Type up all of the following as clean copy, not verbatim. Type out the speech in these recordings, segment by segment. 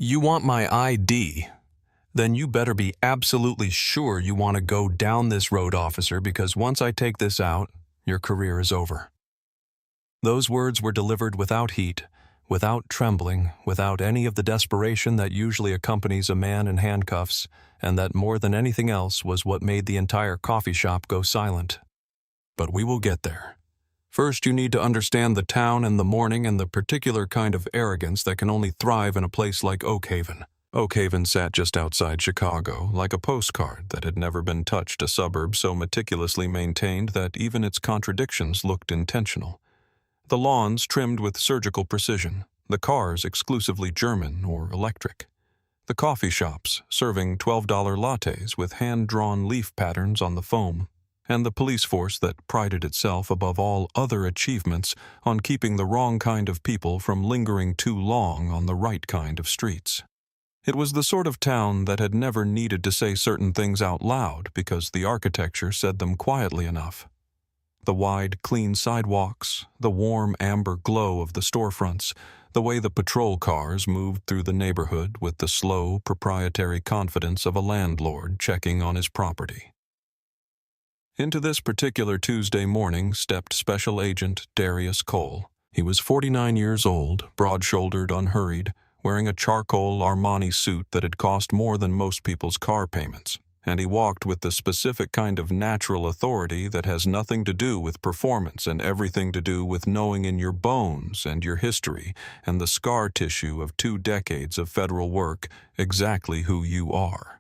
You want my ID? Then you better be absolutely sure you want to go down this road, officer, because once I take this out, your career is over. Those words were delivered without heat, without trembling, without any of the desperation that usually accompanies a man in handcuffs, and that more than anything else was what made the entire coffee shop go silent. But we will get there. First, you need to understand the town and the morning and the particular kind of arrogance that can only thrive in a place like Oak Haven. Oak Haven sat just outside Chicago, like a postcard that had never been touched, a suburb so meticulously maintained that even its contradictions looked intentional. The lawns trimmed with surgical precision, the cars exclusively German or electric. The coffee shops serving $12 lattes with hand-drawn leaf patterns on the foam, and the police force that prided itself above all other achievements on keeping the wrong kind of people from lingering too long on the right kind of streets. It was the sort of town that had never needed to say certain things out loud because the architecture said them quietly enough. The wide, clean sidewalks, the warm amber glow of the storefronts, the way the patrol cars moved through the neighborhood with the slow, proprietary confidence of a landlord checking on his property. Into this particular Tuesday morning stepped Special Agent Darius Cole. He was 49 years old, broad-shouldered, unhurried, wearing a charcoal Armani suit that had cost more than most people's car payments, and he walked with the specific kind of natural authority that has nothing to do with performance and everything to do with knowing in your bones and your history and the scar tissue of 2 decades of federal work exactly who you are.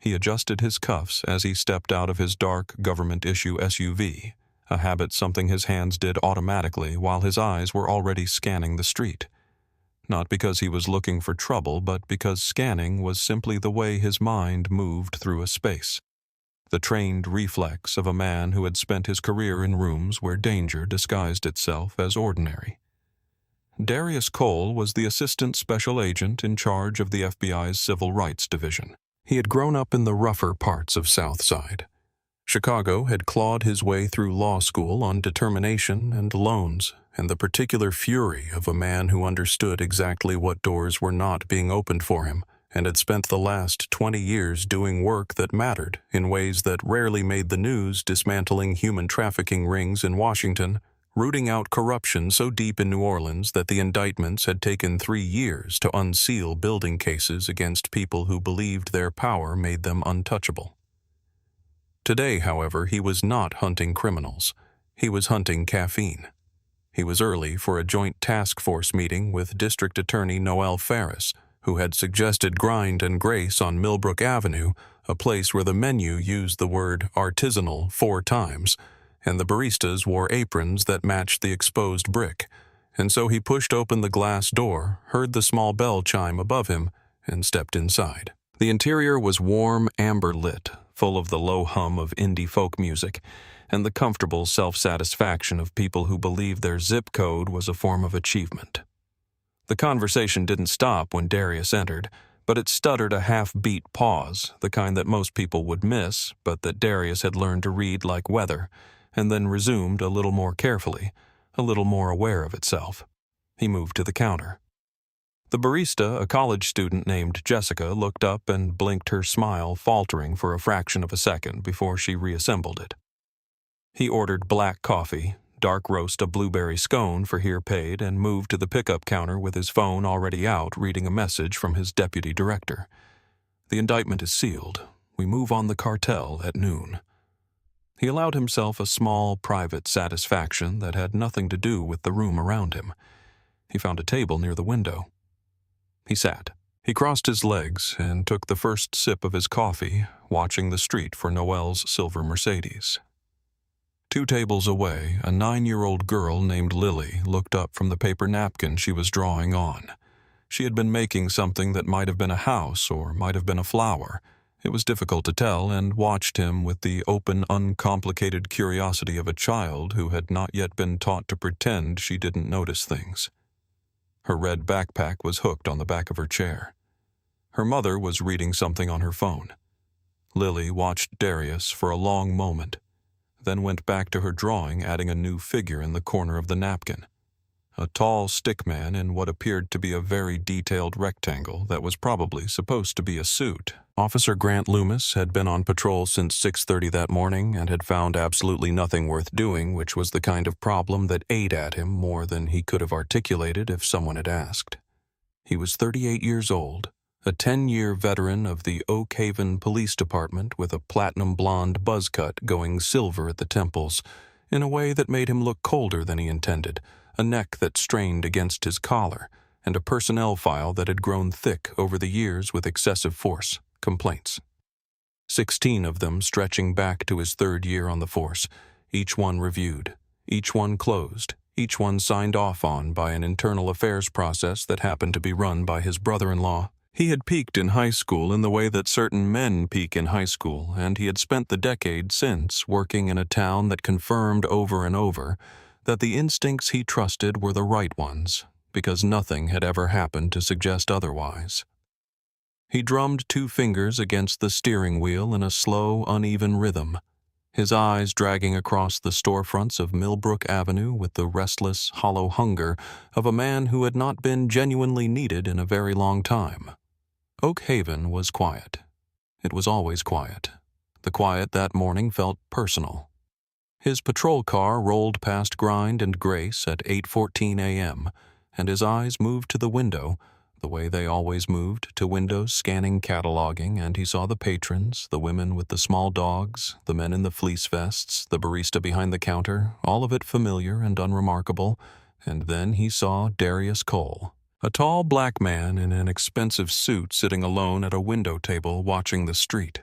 He adjusted his cuffs as he stepped out of his dark government-issue SUV, a habit something his hands did automatically while his eyes were already scanning the street. Not because he was looking for trouble, but because scanning was simply the way his mind moved through a space. The trained reflex of a man who had spent his career in rooms where danger disguised itself as ordinary. Darius Cole was the assistant special agent in charge of the FBI's Civil Rights Division. He had grown up in the rougher parts of South Side. Chicago had clawed his way through law school on determination and loans, and the particular fury of a man who understood exactly what doors were not being opened for him, and had spent the last 20 years doing work that mattered in ways that rarely made the news, dismantling human trafficking rings in Washington, rooting out corruption so deep in New Orleans that the indictments had taken 3 years to unseal building cases against people who believed their power made them untouchable. Today, however, he was not hunting criminals. He was hunting caffeine. He was early for a joint task force meeting with District Attorney Noel Ferris, who had suggested Grind and Grace on Millbrook Avenue, a place where the menu used the word artisanal 4 times, and the baristas wore aprons that matched the exposed brick. And so he pushed open the glass door, heard the small bell chime above him, and stepped inside. The interior was warm, amber-lit, full of the low hum of indie folk music, and the comfortable self-satisfaction of people who believed their zip code was a form of achievement. The conversation didn't stop when Darius entered, but it stuttered a half-beat pause, the kind that most people would miss, but that Darius had learned to read like weather, and then resumed a little more carefully, a little more aware of itself. He moved to the counter. The barista, a college student named Jessica, looked up and blinked, her smile faltering for a fraction of a second before she reassembled it. He ordered black coffee, dark roast a blueberry scone for here paid, and moved to the pickup counter with his phone already out reading a message from his deputy director. The indictment is sealed. We move on the cartel at noon. He allowed himself a small, private satisfaction that had nothing to do with the room around him. He found a table near the window. He sat. He crossed his legs and took the first sip of his coffee, watching the street for Noel's silver Mercedes. 2 tables away, a 9-year-old girl named Lily looked up from the paper napkin she was drawing on. She had been making something that might have been a house or might have been a flower. It was difficult to tell, and watched him with the open, uncomplicated curiosity of a child who had not yet been taught to pretend she didn't notice things. Her red backpack was hooked on the back of her chair. Her mother was reading something on her phone. Lily watched Darius for a long moment, then went back to her drawing, adding a new figure in the corner of the napkin. a tall stick man in what appeared to be a very detailed rectangle that was probably supposed to be a suit. Officer Grant Loomis had been on patrol since 6:30 that morning and had found absolutely nothing worth doing, which was the kind of problem that ate at him more than he could have articulated if someone had asked. He was 38 years old, a 10-year veteran of the Oak Haven Police Department with a platinum blonde buzzcut going silver at the temples, in a way that made him look colder than he intended, a neck that strained against his collar, and a personnel file that had grown thick over the years with excessive force complaints. 16 of them stretching back to his 3rd year on the force, each one reviewed, each one closed, each one signed off on by an internal affairs process that happened to be run by his brother-in-law. He had peaked in high school in the way that certain men peak in high school, and he had spent the decade since working in a town that confirmed over and over that the instincts he trusted were the right ones, because nothing had ever happened to suggest otherwise. He drummed 2 fingers against the steering wheel in a slow, uneven rhythm, his eyes dragging across the storefronts of Millbrook Avenue with the restless, hollow hunger of a man who had not been genuinely needed in a very long time. Oak Haven was quiet. It was always quiet. The quiet that morning felt personal. His patrol car rolled past Grind and Grace at 8:14 a.m., and his eyes moved to the window, the way they always moved to windows scanning cataloging, and he saw the patrons, the women with the small dogs, the men in the fleece vests, the barista behind the counter, all of it familiar and unremarkable, and then he saw Darius Cole, a tall black man in an expensive suit sitting alone at a window table watching the street.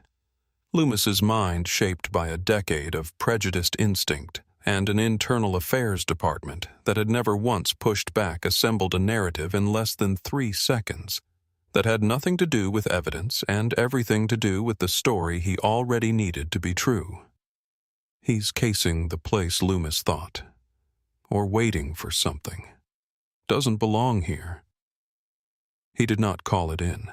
Loomis's mind, shaped by a decade of prejudiced instinct and an internal affairs department that had never once pushed back, assembled a narrative in less than 3 seconds that had nothing to do with evidence and everything to do with the story he already needed to be true. He's casing the place, Loomis thought, or waiting for something. Doesn't belong here. He did not call it in.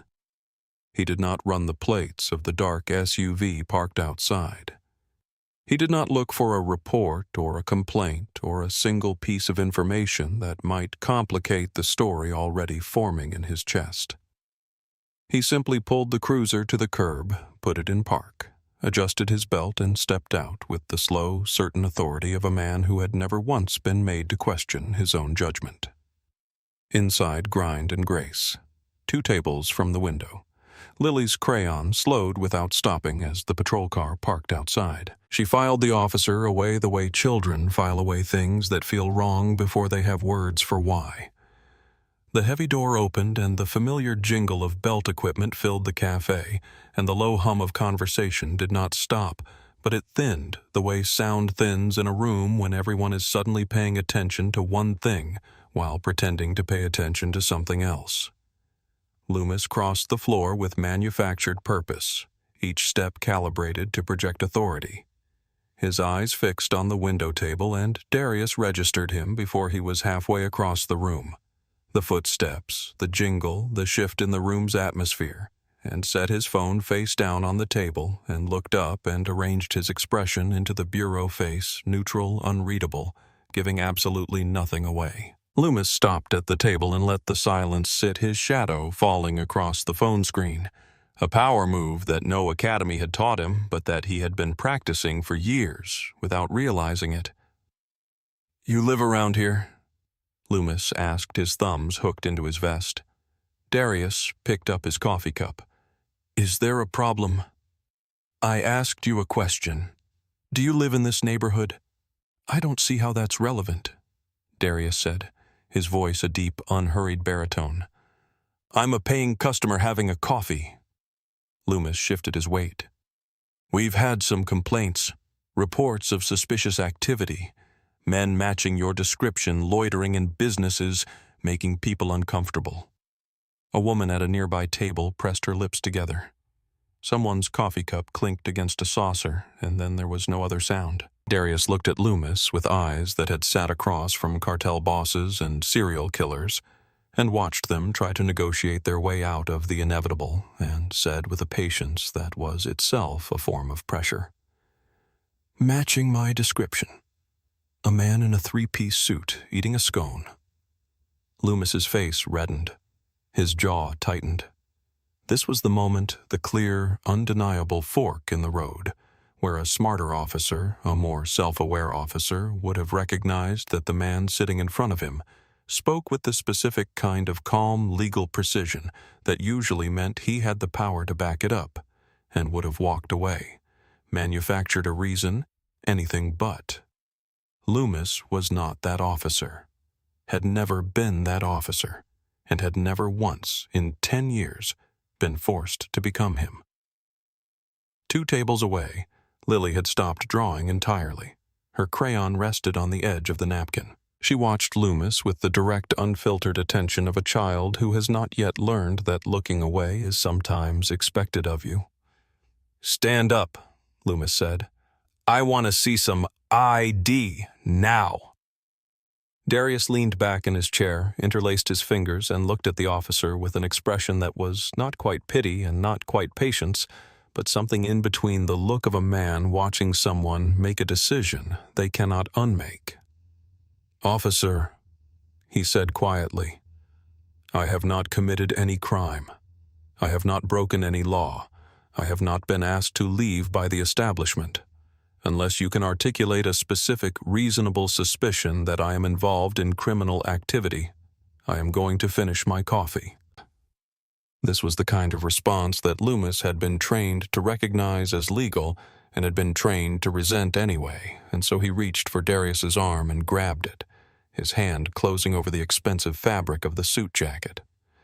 He did not run the plates of the dark SUV parked outside. He did not look for a report or a complaint or a single piece of information that might complicate the story already forming in his chest. He simply pulled the cruiser to the curb, put it in park, adjusted his belt, and stepped out with the slow, certain authority of a man who had never once been made to question his own judgment. Inside Grind and Grace, 2 tables from the window. Lily's crayon slowed without stopping as the patrol car parked outside. She filed the officer away the way children file away things that feel wrong before they have words for why. The heavy door opened and the familiar jingle of belt equipment filled the café, and the low hum of conversation did not stop, but it thinned the way sound thins in a room when everyone is suddenly paying attention to one thing while pretending to pay attention to something else. Loomis crossed the floor with manufactured purpose, each step calibrated to project authority. His eyes fixed on the window table, and Darius registered him before he was halfway across the room. The footsteps, the jingle, the shift in the room's atmosphere, and set his phone face down on the table and looked up and arranged his expression into the bureau face, neutral, unreadable, giving absolutely nothing away. Loomis stopped at the table and let the silence sit, his shadow falling across the phone screen, a power move that no academy had taught him, but that he had been practicing for years without realizing it. "You live around here?" Loomis asked, his thumbs hooked into his vest. Darius picked up his coffee cup. "Is there a problem?" "I asked you a question. Do you live in this neighborhood?" "I don't see how that's relevant," Darius said, his voice a deep, unhurried baritone. "I'm a paying customer having a coffee." Loomis shifted his weight. "We've had some complaints, reports of suspicious activity, men matching your description, loitering in businesses, making people uncomfortable." A woman at a nearby table pressed her lips together. Someone's coffee cup clinked against a saucer, and then there was no other sound. Darius looked at Loomis with eyes that had sat across from cartel bosses and serial killers, and watched them try to negotiate their way out of the inevitable, and said with a patience that was itself a form of pressure, "Matching my description. A man in a 3-piece suit eating a scone. Loomis's face reddened. His jaw tightened. This was the moment, the clear, undeniable fork in the road, where a smarter officer, a more self-aware officer, would have recognized that the man sitting in front of him spoke with the specific kind of calm legal precision that usually meant he had the power to back it up, and would have walked away, manufactured a reason, anything but. Loomis was not that officer, had never been that officer, and had never once, in 10 years, been forced to become him. 2 tables away, Lily had stopped drawing entirely. Her crayon rested on the edge of the napkin. She watched Loomis with the direct, unfiltered attention of a child who has not yet learned that looking away is sometimes expected of you. "Stand up," Loomis said. "I want to see some ID now." Darius leaned back in his chair, interlaced his fingers, and looked at the officer with an expression that was not quite pity and not quite patience, but something in between the look of a man watching someone make a decision they cannot unmake. "Officer," he said quietly, "I have not committed any crime. I have not broken any law. I have not been asked to leave by the establishment. Unless you can articulate a specific, reasonable suspicion that I am involved in criminal activity, I am going to finish my coffee." This was the kind of response that Loomis had been trained to recognize as legal and had been trained to resent anyway, and so he reached for Darius's arm and grabbed it, his hand closing over the expensive fabric of the suit jacket.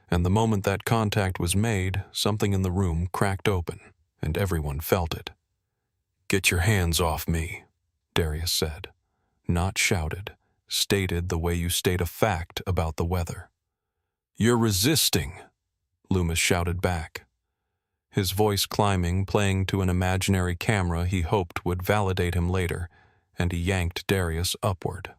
And the moment that contact was made, something in the room cracked open, and everyone felt it. "Get your hands off me," Darius said. Not shouted, stated the way you state a fact about the weather. "You're resisting," Loomis shouted back. His voice climbing, playing to an imaginary camera he hoped would validate him later, and he yanked Darius upward.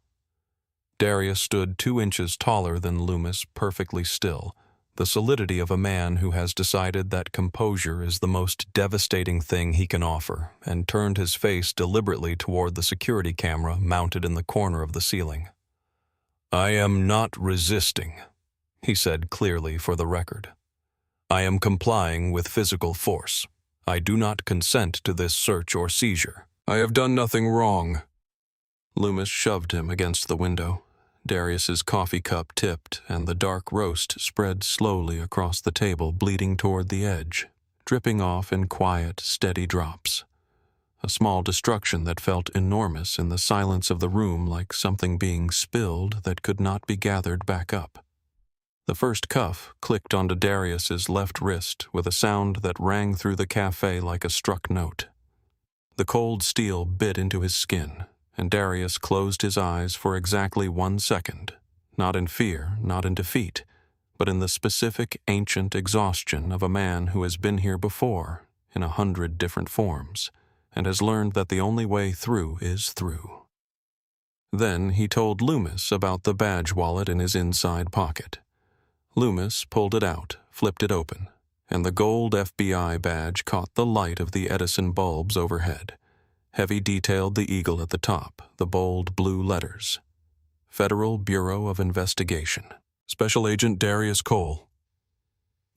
Darius stood 2 inches taller than Loomis, perfectly still, the solidity of a man who has decided that composure is the most devastating thing he can offer, and turned his face deliberately toward the security camera mounted in the corner of the ceiling. "I am not resisting," he said clearly for the record. "I am complying with physical force. I do not consent to this search or seizure. I have done nothing wrong." Loomis shoved him against the window. Darius's coffee cup tipped, and the dark roast spread slowly across the table, bleeding toward the edge, dripping off in quiet, steady drops. A small destruction that felt enormous in the silence of the room, like something being spilled that could not be gathered back up. The first cuff clicked onto Darius's left wrist with a sound that rang through the café like a struck note. The cold steel bit into his skin, and Darius closed his eyes for exactly 1 second, not in fear, not in defeat, but in the specific ancient exhaustion of a man who has been here before in 100 different forms, and has learned that the only way through is through. Then he told Loomis about the badge wallet in his inside pocket. Loomis pulled it out, flipped it open, and the gold FBI badge caught the light of the Edison bulbs overhead. Heavy detailed the eagle at the top, the bold blue letters. Federal Bureau of Investigation. Special Agent Darius Cole.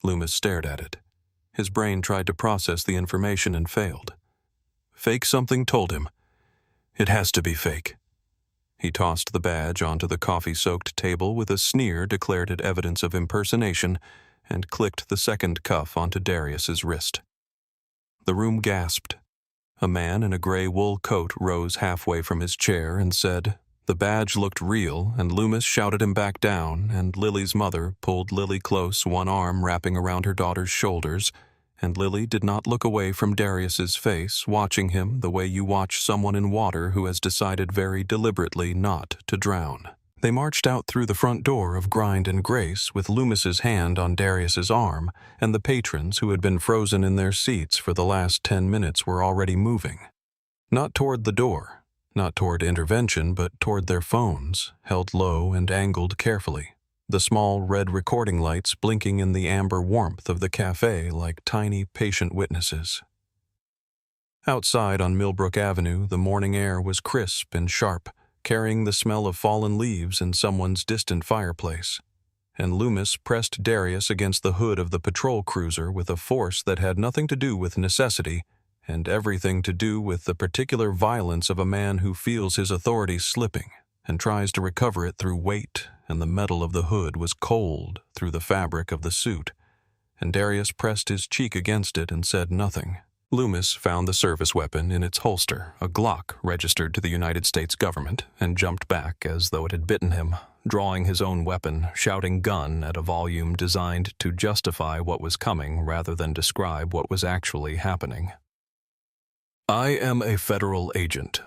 Loomis stared at it. His brain tried to process the information and failed. Fake something told him. It has to be fake. He tossed the badge onto the coffee-soaked table with a sneer, declared it evidence of impersonation, and clicked the second cuff onto Darius's wrist. The room gasped. A man in a gray wool coat rose halfway from his chair and said, the badge looked real, and Loomis shouted him back down, and Lily's mother pulled Lily close, one arm wrapping around her daughter's shoulders, and Lily did not look away from Darius's face, watching him the way you watch someone in water who has decided very deliberately not to drown. They marched out through the front door of Grind and Grace with Loomis's hand on Darius's arm, and the patrons who had been frozen in their seats for the last 10 minutes were already moving. Not toward the door, not toward intervention, but toward their phones, held low and angled carefully, the small red recording lights blinking in the amber warmth of the café like tiny patient witnesses. Outside on Millbrook Avenue, the morning air was crisp and sharp, carrying the smell of fallen leaves in someone's distant fireplace. and Loomis pressed Darius against the hood of the patrol cruiser with a force that had nothing to do with necessity and everything to do with the particular violence of a man who feels his authority slipping and tries to recover it through weight, and the metal of the hood was cold through the fabric of the suit, and Darius pressed his cheek against it and said nothing. Loomis found the service weapon in its holster, a Glock registered to the United States government, and jumped back as though it had bitten him, drawing his own weapon, shouting "gun" at a volume designed to justify what was coming rather than describe what was actually happening. "I am a federal agent."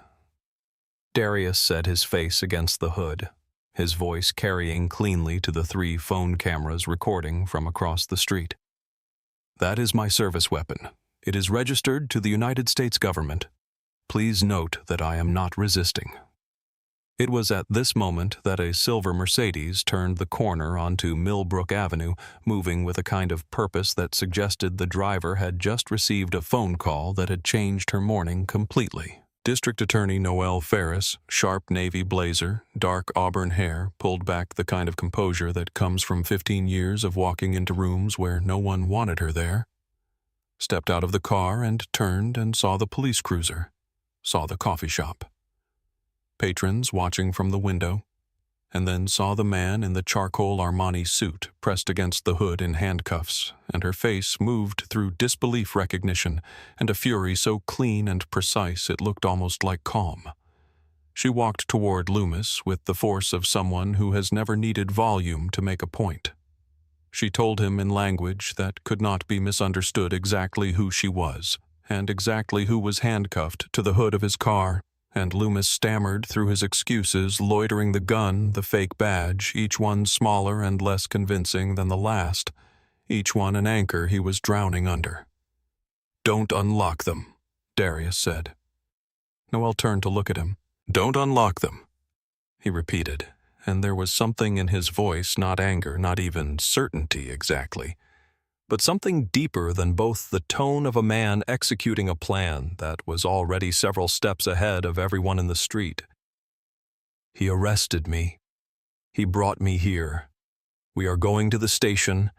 Darius set his face against the hood, his voice carrying cleanly to the 3 phone cameras recording from across the street. "That is my service weapon. It is registered to the United States government. Please note that I am not resisting." It was at this moment that a silver Mercedes turned the corner onto Millbrook Avenue, moving with a kind of purpose that suggested the driver had just received a phone call that had changed her morning completely. District Attorney Noelle Ferris, sharp navy blazer, dark auburn hair, pulled back the kind of composure that comes from 15 years of walking into rooms where no one wanted her there, stepped out of the car and turned and saw the police cruiser, saw the coffee shop, patrons watching from the window, and then saw the man in the charcoal Armani suit pressed against the hood in handcuffs, and her face moved through disbelief recognition and a fury so clean and precise it looked almost like calm. She walked toward Loomis with the force of someone who has never needed volume to make a point. She told him in language that could not be misunderstood exactly who she was, and exactly who was handcuffed to the hood of his car, and Loomis stammered through his excuses, loitering the gun, the fake badge, each one smaller and less convincing than the last, each one an anchor he was drowning under. "Don't unlock them," Darius said. Noelle turned to look at him. "Don't unlock them," he repeated, and there was something in his voice, not anger, not even certainty exactly, but something deeper than both the tone of a man executing a plan that was already several steps ahead of everyone in the street. "He arrested me. He brought me here. We are going to the station,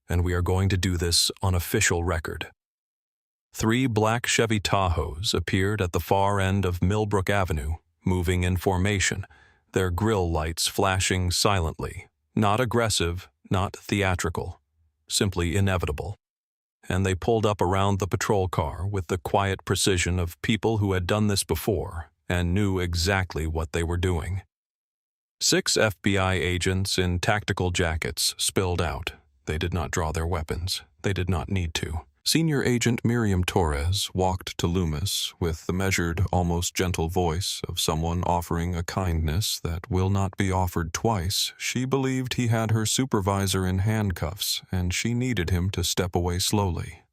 and we are going to do this on official record." 3 black Chevy Tahoes appeared at the far end of Millbrook Avenue, moving in formation, their grille lights flashing silently, not aggressive, not theatrical, simply inevitable, and they pulled up around the patrol car with the quiet precision of people who had done this before and knew exactly what they were doing. 6 FBI agents in tactical jackets spilled out. They did not draw their weapons. They did not need to. Senior Agent Miriam Torres walked to Loomis with the measured, almost gentle voice of someone offering a kindness that will not be offered twice. She believed he had her supervisor in handcuffs, and she needed him to step away slowly.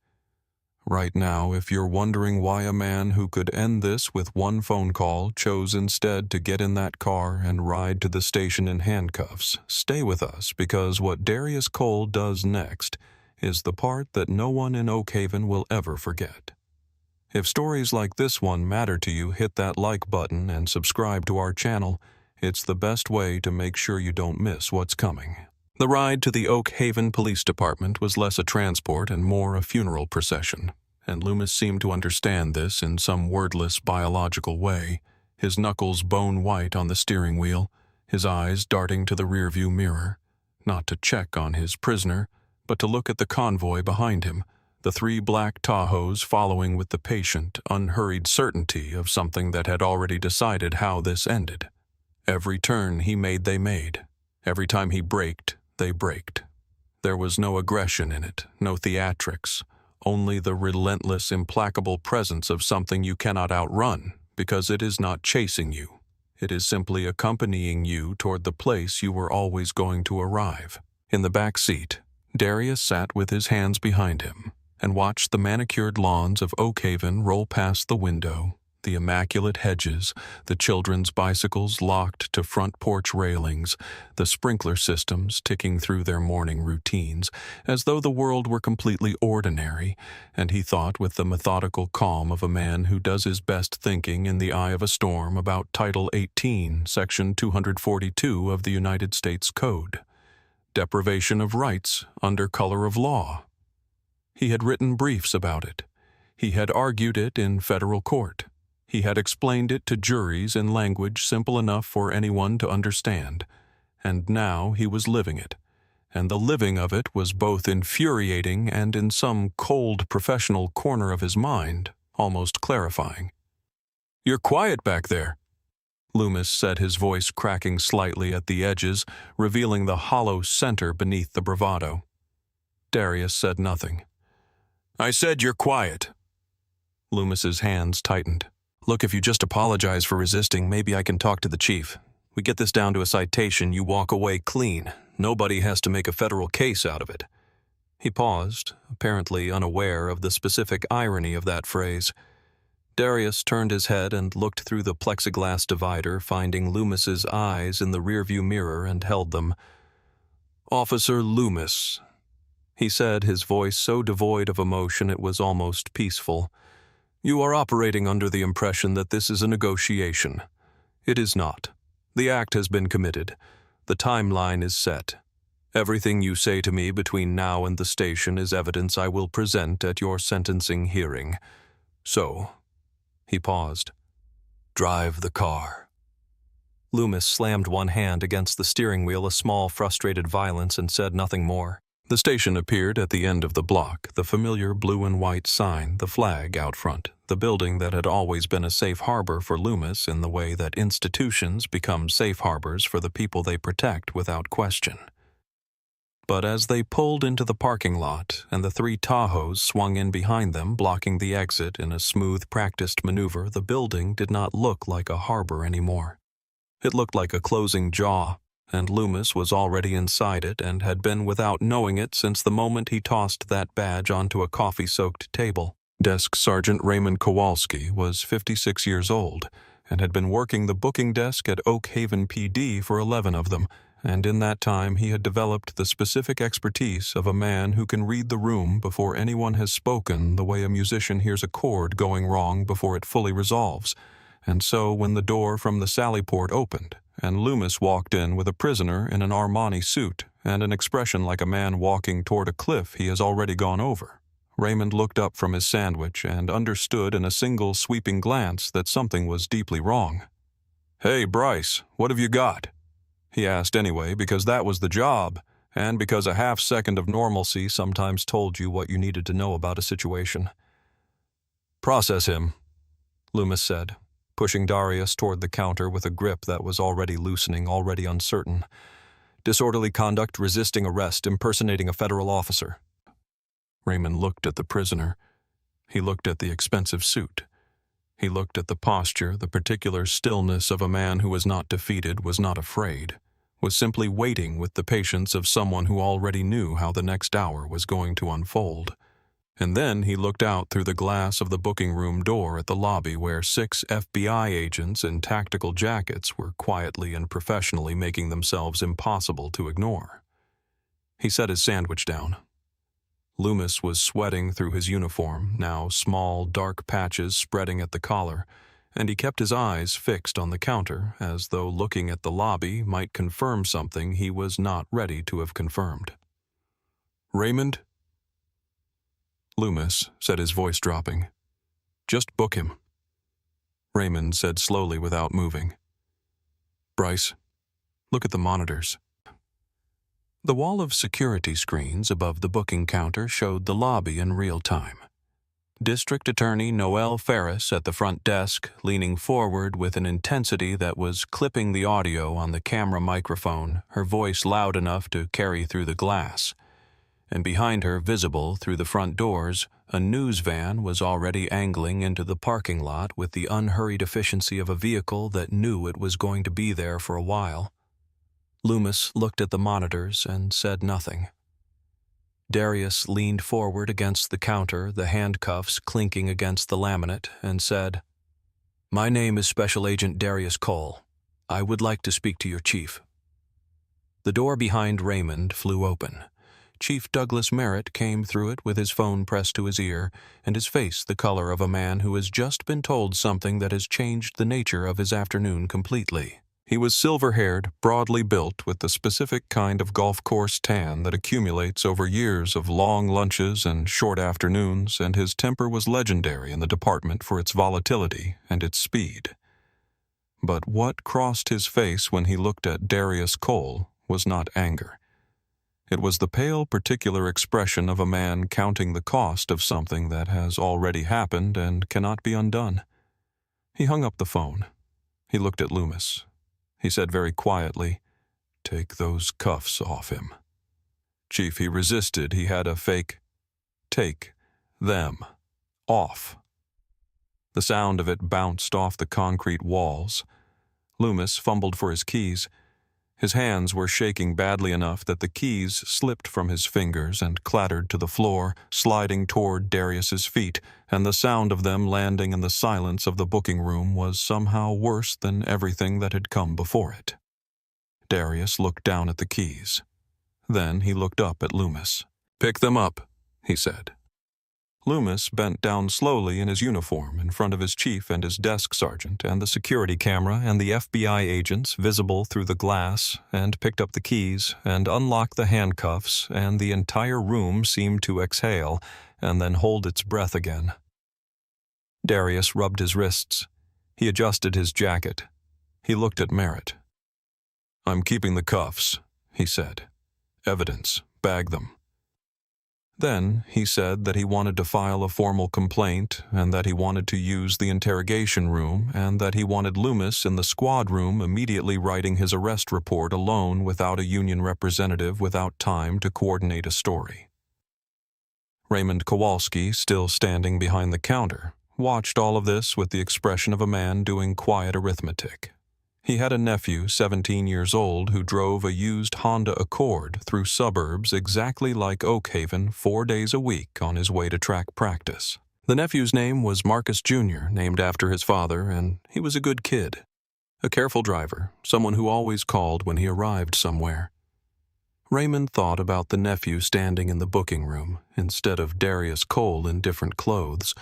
Right now, if you're wondering why a man who could end this with one phone call chose instead to get in that car and ride to the station in handcuffs, stay with us, because what Darius Cole does next is the part that no one in Oak Haven will ever forget. If stories like this one matter to you, hit that like button and subscribe to our channel. It's the best way to make sure you don't miss what's coming. The ride to the Oak Haven Police Department was less a transport and more a funeral procession, and Loomis seemed to understand this in some wordless biological way, his knuckles bone white on the steering wheel, his eyes darting to the rearview mirror, not to check on his prisoner, but to look at the convoy behind him, the 3 black Tahoes following with the patient, unhurried certainty of something that had already decided how this ended. Every turn he made they made. Every time he braked, they braked. There was no aggression in it, no theatrics, only the relentless, implacable presence of something you cannot outrun, because it is not chasing you. It is simply accompanying you toward the place you were always going to arrive. In the back seat, Darius sat with his hands behind him and watched the manicured lawns of Oak Haven roll past the window, the immaculate hedges, the children's bicycles locked to front porch railings, the sprinkler systems ticking through their morning routines, as though the world were completely ordinary, and he thought with the methodical calm of a man who does his best thinking in the eye of a storm about Title 18, Section 242 of the United States Code. deprivation of rights under color of law. He had written briefs about it. He had argued it in federal court. He had explained it to juries in language simple enough for anyone to understand. And now he was living it. And the living of it was both infuriating and, in some cold professional corner of his mind, almost clarifying. "You're quiet back there," Loomis said, his voice cracking slightly at the edges, revealing the hollow center beneath the bravado. Darius said nothing. "I said you're quiet." Loomis's hands tightened. "Look, if you just apologize for resisting, maybe I can talk to the chief. We get this down to a citation, you walk away clean. Nobody has to make a federal case out of it." He paused, apparently unaware of the specific irony of that phrase. Darius turned his head and looked through the plexiglass divider, finding Loomis's eyes in the rearview mirror, and held them. "Officer Loomis," he said, his voice so devoid of emotion it was almost peaceful, "you are operating under the impression that this is a negotiation. It is not. The act has been committed. The timeline is set. Everything you say to me between now and the station is evidence I will present at your sentencing hearing. So," he paused, "drive the car." Loomis slammed one hand against the steering wheel, a small, frustrated violence, and said nothing more. The station appeared at the end of the block, the familiar blue and white sign, the flag out front, the building that had always been a safe harbor for Loomis in the way that institutions become safe harbors for the people they protect without question. But as they pulled into the parking lot and the three Tahoes swung in behind them, blocking the exit in a smooth, practiced maneuver, the building did not look like a harbor anymore. It looked like a closing jaw, and Loomis was already inside it and had been without knowing it since the moment he tossed that badge onto a coffee-soaked table. Desk Sergeant Raymond Kowalski was 56 years old and had been working the booking desk at Oak Haven PD for 11 of them, and in that time he had developed the specific expertise of a man who can read the room before anyone has spoken, the way a musician hears a chord going wrong before it fully resolves. And so when the door from the Sallyport opened, and Loomis walked in with a prisoner in an Armani suit and an expression like a man walking toward a cliff he has already gone over, Raymond looked up from his sandwich and understood in a single sweeping glance that something was deeply wrong. "Hey, Bryce, what have you got?" he asked anyway, because that was the job, and because a half-second of normalcy sometimes told you what you needed to know about a situation. "Process him," Loomis said, pushing Darius toward the counter with a grip that was already loosening, already uncertain. "Disorderly conduct, resisting arrest, impersonating a federal officer." Raymond looked at the prisoner. He looked at the expensive suit. He looked at the posture, the particular stillness of a man who was not defeated, was not afraid, was simply waiting with the patience of someone who already knew how the next hour was going to unfold. And then he looked out through the glass of the booking room door at the lobby where 6 FBI agents in tactical jackets were quietly and professionally making themselves impossible to ignore. He set his sandwich down. Loomis was sweating through his uniform, now small, dark patches spreading at the collar, and he kept his eyes fixed on the counter as though looking at the lobby might confirm something he was not ready to have confirmed. "Raymond?" Loomis said, his voice dropping. "Just book him." Raymond said slowly without moving. "Bryce, look at the monitors." The wall of security screens above the booking counter showed the lobby in real time. District Attorney Noelle Ferris at the front desk, leaning forward with an intensity that was clipping the audio on the camera microphone, her voice loud enough to carry through the glass. And behind her, visible through the front doors, a news van was already angling into the parking lot with the unhurried efficiency of a vehicle that knew it was going to be there for a while. Loomis looked at the monitors and said nothing. Darius leaned forward against the counter, the handcuffs clinking against the laminate, and said, "My name is Special Agent Darius Cole. I would like to speak to your chief." The door behind Raymond flew open. Chief Douglas Merritt came through it with his phone pressed to his ear, and his face the color of a man who has just been told something that has changed the nature of his afternoon completely. He was silver-haired, broadly built, with the specific kind of golf course tan that accumulates over years of long lunches and short afternoons, and his temper was legendary in the department for its volatility and its speed. But what crossed his face when he looked at Darius Cole was not anger. It was the pale, particular expression of a man counting the cost of something that has already happened and cannot be undone. He hung up the phone. He looked at Loomis. He said very quietly, "Take those cuffs off him." "Chief," he resisted. He had a fake, "Take them off." The sound of it bounced off the concrete walls. Loomis fumbled for his keys. His hands were shaking badly enough that the keys slipped from his fingers and clattered to the floor, sliding toward Darius's feet, and the sound of them landing in the silence of the booking room was somehow worse than everything that had come before it. Darius looked down at the keys. Then he looked up at Loomis. "Pick them up," he said. Loomis bent down slowly in his uniform in front of his chief and his desk sergeant and the security camera and the FBI agents visible through the glass, and picked up the keys and unlocked the handcuffs, and the entire room seemed to exhale and then hold its breath again. Darius rubbed his wrists. He adjusted his jacket. He looked at Merritt. "I'm keeping the cuffs," he said. "Evidence. Bag them." Then he said that he wanted to file a formal complaint, and that he wanted to use the interrogation room, and that he wanted Loomis in the squad room immediately writing his arrest report alone without a union representative, without time to coordinate a story. Raymond Kowalski, still standing behind the counter, watched all of this with the expression of a man doing quiet arithmetic. He had a nephew, 17 years old, who drove a used Honda Accord through suburbs exactly like Oakhaven 4 days a week on his way to track practice. The nephew's name was Marcus Jr., named after his father, and he was a good kid. A careful driver, someone who always called when he arrived somewhere. Raymond thought about the nephew standing in the booking room instead of Darius Cole in different clothes,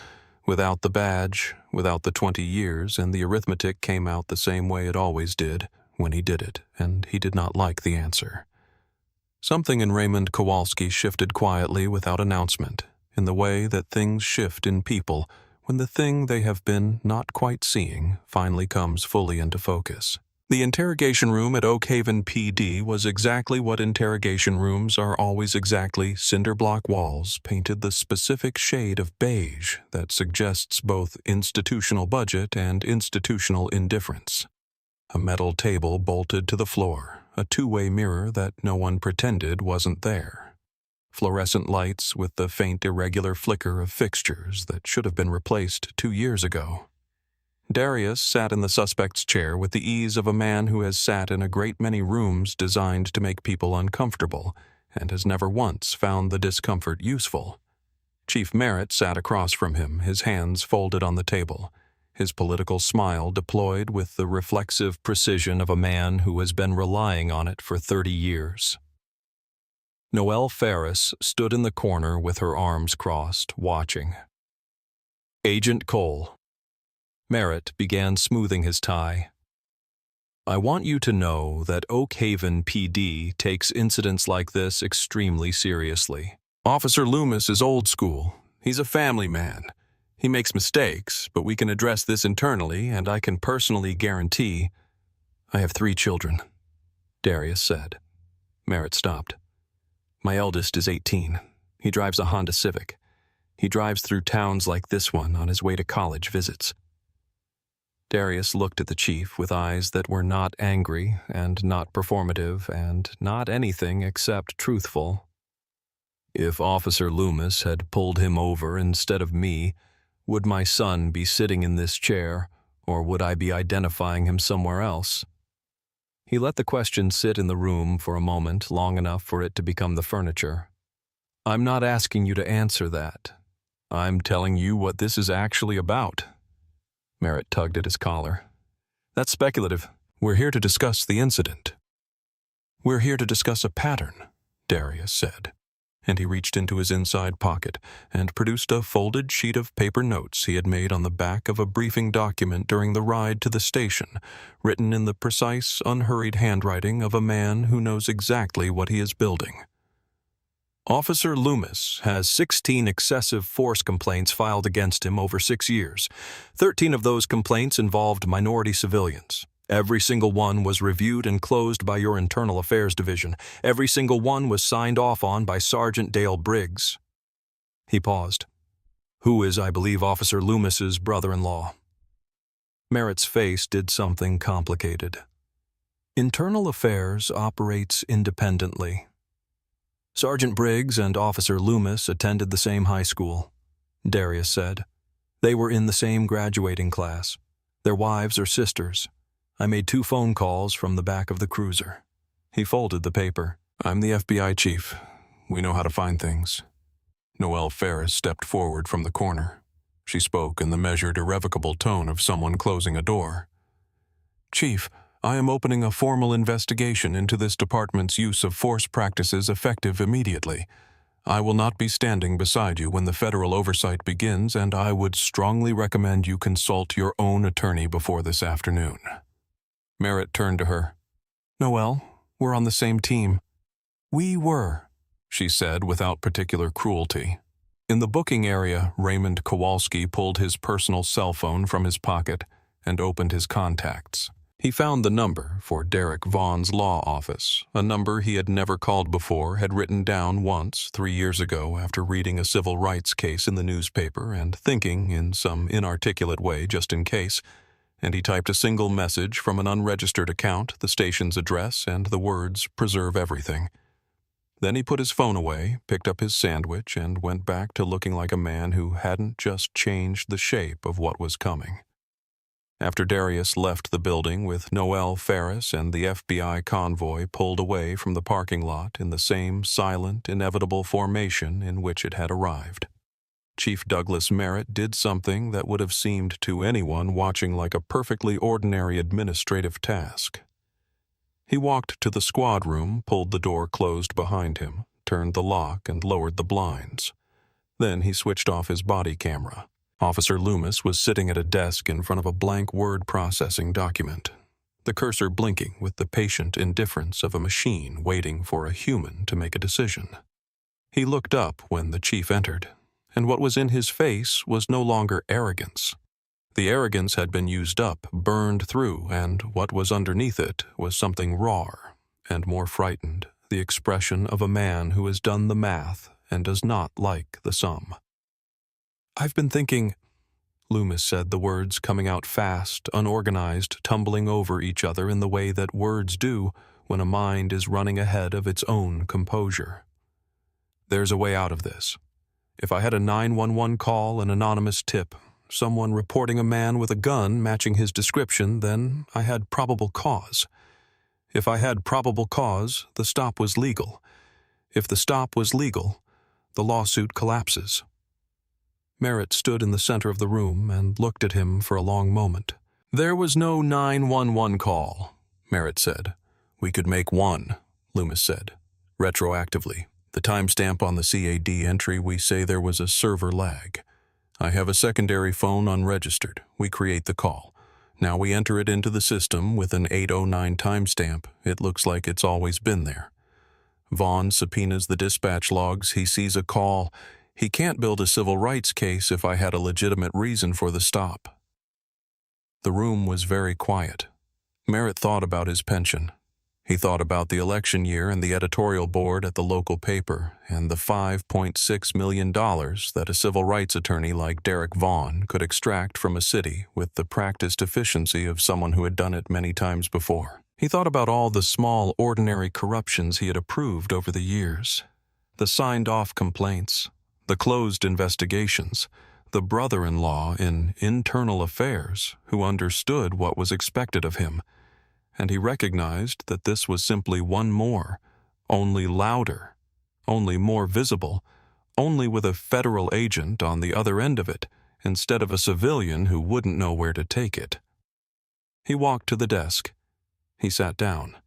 without the badge, without the 20 years, and the arithmetic came out the same way it always did when he did it, and he did not like the answer. Something in Raymond Kowalski shifted quietly without announcement, in the way that things shift in people when the thing they have been not quite seeing finally comes fully into focus. The interrogation room at Oakhaven PD was exactly what interrogation rooms are always exactly: cinder block walls painted the specific shade of beige that suggests both institutional budget and institutional indifference. A metal table bolted to the floor, a two-way mirror that no one pretended wasn't there. Fluorescent lights with the faint irregular flicker of fixtures that should have been replaced 2 years ago. Darius sat in the suspect's chair with the ease of a man who has sat in a great many rooms designed to make people uncomfortable and has never once found the discomfort useful. Chief Merritt sat across from him, his hands folded on the table, his political smile deployed with the reflexive precision of a man who has been relying on it for 30 years. Noelle Ferris stood in the corner with her arms crossed, watching. "Agent Cole." Merritt began smoothing his tie. "I want you to know that Oakhaven PD takes incidents like this extremely seriously. Officer Loomis is old school. He's a family man. He makes mistakes, but we can address this internally, and I can personally guarantee—" "I have 3 children," Darius said. Merritt stopped. "My eldest is 18. He drives a Honda Civic. He drives through towns like this one on his way to college visits." Darius looked at the chief with eyes that were not angry and not performative and not anything except truthful. "If Officer Loomis had pulled him over instead of me, would my son be sitting in this chair, or would I be identifying him somewhere else?" He let the question sit in the room for a moment, long enough for it to become the furniture. "I'm not asking you to answer that. I'm telling you what this is actually about." Merritt tugged at his collar. "That's speculative. We're here to discuss the incident." "We're here to discuss a pattern," Darius said. and he reached into his inside pocket and produced a folded sheet of paper notes he had made on the back of a briefing document during the ride to the station, written in the precise, unhurried handwriting of a man who knows exactly what he is building. Officer Loomis has 16 excessive force complaints filed against him over 6 years. 13 of those complaints involved minority civilians. Every single one was reviewed and closed by your Internal Affairs Division. Every single one was signed off on by Sergeant Dale Briggs. He paused. Who is, I believe, Officer Loomis's brother-in-law? Merritt's face did something complicated. Internal Affairs operates independently. Sergeant Briggs and Officer Loomis attended the same high school, Darius said. They were in the same graduating class. Their wives are sisters. I made 2 phone calls from the back of the cruiser. He folded the paper. I'm the FBI chief. We know how to find things. Noelle Ferris stepped forward from the corner. She spoke in the measured, irrevocable tone of someone closing a door. Chief, I am opening a formal investigation into this department's use of force practices effective immediately. I will not be standing beside you when the federal oversight begins, and I would strongly recommend you consult your own attorney before this afternoon. Merritt turned to her. Noelle, we're on the same team. We were, she said without particular cruelty. In the booking area, Raymond Kowalski pulled his personal cell phone from his pocket and opened his contacts. He found the number for Derek Vaughn's law office, a number he had never called before, had written down once 3 years ago after reading a civil rights case in the newspaper and thinking in some inarticulate way just in case, and he typed a single message from an unregistered account, the station's address, and the words, "Preserve everything." Then he put his phone away, picked up his sandwich, and went back to looking like a man who hadn't just changed the shape of what was coming. After Darius left the building with Noelle Ferris and the FBI convoy pulled away from the parking lot in the same silent, inevitable formation in which it had arrived, Chief Douglas Merritt did something that would have seemed to anyone watching like a perfectly ordinary administrative task. He walked to the squad room, pulled the door closed behind him, turned the lock, and lowered the blinds. Then he switched off his body camera. Officer Loomis was sitting at a desk in front of a blank word processing document, the cursor blinking with the patient indifference of a machine waiting for a human to make a decision. He looked up when the chief entered, and what was in his face was no longer arrogance. The arrogance had been used up, burned through, and what was underneath it was something rawer and more frightened, the expression of a man who has done the math and does not like the sum. I've been thinking, Loomis said, the words coming out fast, unorganized, tumbling over each other in the way that words do when a mind is running ahead of its own composure. There's a way out of this. If I had a 911 call, an anonymous tip, someone reporting a man with a gun matching his description, then I had probable cause. If I had probable cause, the stop was legal. If the stop was legal, the lawsuit collapses. Merritt stood in the center of the room and looked at him for a long moment. There was no 911 call, Merritt said. We could make one, Loomis said, retroactively. The timestamp on the CAD entry, we say there was a server lag. I have a secondary phone unregistered. We create the call. Now we enter it into the system with an 809 timestamp. It looks like it's always been there. Vaughn subpoenas the dispatch logs. He sees a call. He can't build a civil rights case if I had a legitimate reason for the stop. The room was very quiet. Merritt thought about his pension. He thought about the election year and the editorial board at the local paper and the $5.6 million that a civil rights attorney like Derek Vaughn could extract from a city with the practiced efficiency of someone who had done it many times before. He thought about all the small, ordinary corruptions he had approved over the years, the signed-off complaints, the closed investigations, the brother-in-law in internal affairs who understood what was expected of him, and he recognized that this was simply one more, only louder, only more visible, only with a federal agent on the other end of it, instead of a civilian who wouldn't know where to take it. He walked to the desk. He sat down.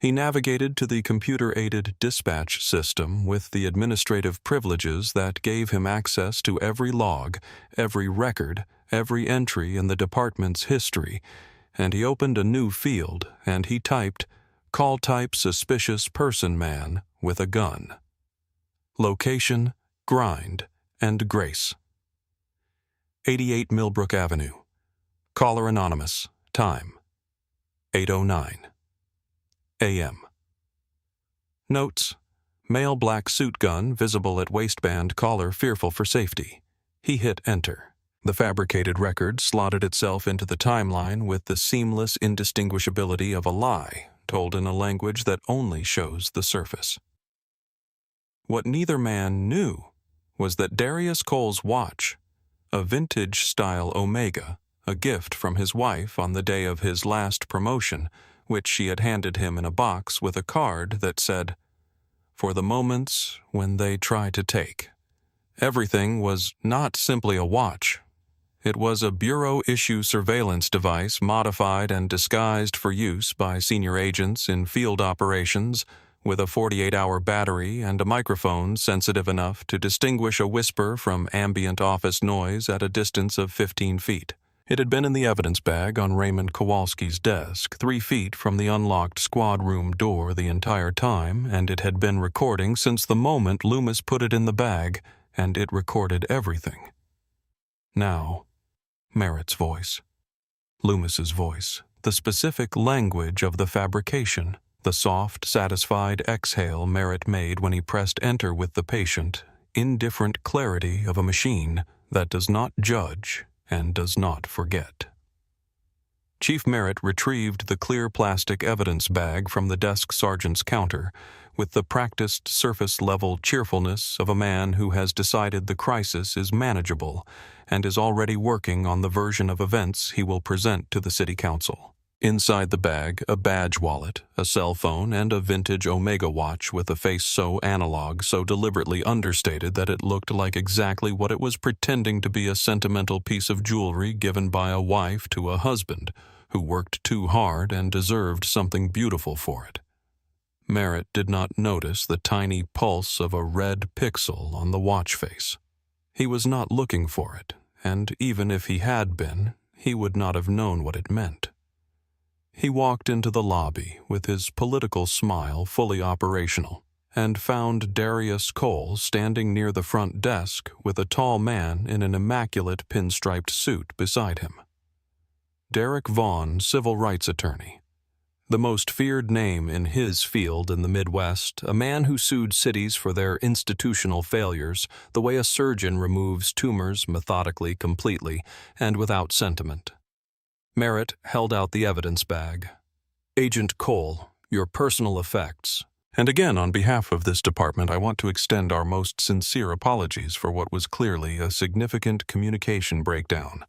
He navigated to the computer-aided dispatch system with the administrative privileges that gave him access to every log, every record, every entry in the department's history, and he opened a new field and he typed, "Call type suspicious person man with a gun." Location, grind, and grace. 88 Millbrook Avenue. Caller anonymous. Time, 8:09 a.m. Notes: male black suit gun visible at waistband caller fearful for safety. He hit enter. The fabricated record slotted itself into the timeline with the seamless indistinguishability of a lie told in a language that only shows the surface. What neither man knew was that Darius Cole's watch, a vintage-style Omega, a gift from his wife on the day of his last promotion, which she had handed him in a box with a card that said, "For the moments when they try to take." Everything was not simply a watch. It was a bureau-issue surveillance device modified and disguised for use by senior agents in field operations, with a 48-hour battery and a microphone sensitive enough to distinguish a whisper from ambient office noise at a distance of 15 feet. It had been in the evidence bag on Raymond Kowalski's desk, 3 feet from the unlocked squad room door the entire time, and it had been recording since the moment Loomis put it in the bag, and it recorded everything. Now, Merritt's voice. Loomis's voice. The specific language of the fabrication. The soft, satisfied exhale Merritt made when he pressed enter with the patient, indifferent clarity of a machine that does not judge and does not forget. Chief Merritt retrieved the clear plastic evidence bag from the desk sergeant's counter with the practiced surface-level cheerfulness of a man who has decided the crisis is manageable and is already working on the version of events he will present to the city council. Inside the bag, a badge wallet, a cell phone, and a vintage Omega watch with a face so analog, so deliberately understated that it looked like exactly what it was pretending to be, a sentimental piece of jewelry given by a wife to a husband who worked too hard and deserved something beautiful for it. Merritt did not notice the tiny pulse of a red pixel on the watch face. He was not looking for it, and even if he had been, he would not have known what it meant. He walked into the lobby with his political smile fully operational and found Darius Cole standing near the front desk with a tall man in an immaculate pinstriped suit beside him. Derek Vaughn, civil rights attorney. The most feared name in his field in the Midwest, a man who sued cities for their institutional failures the way a surgeon removes tumors methodically, completely, and without sentiment. Merritt held out the evidence bag. "Agent Cole, your personal effects. And again, on behalf of this department, I want to extend our most sincere apologies for what was clearly a significant communication breakdown.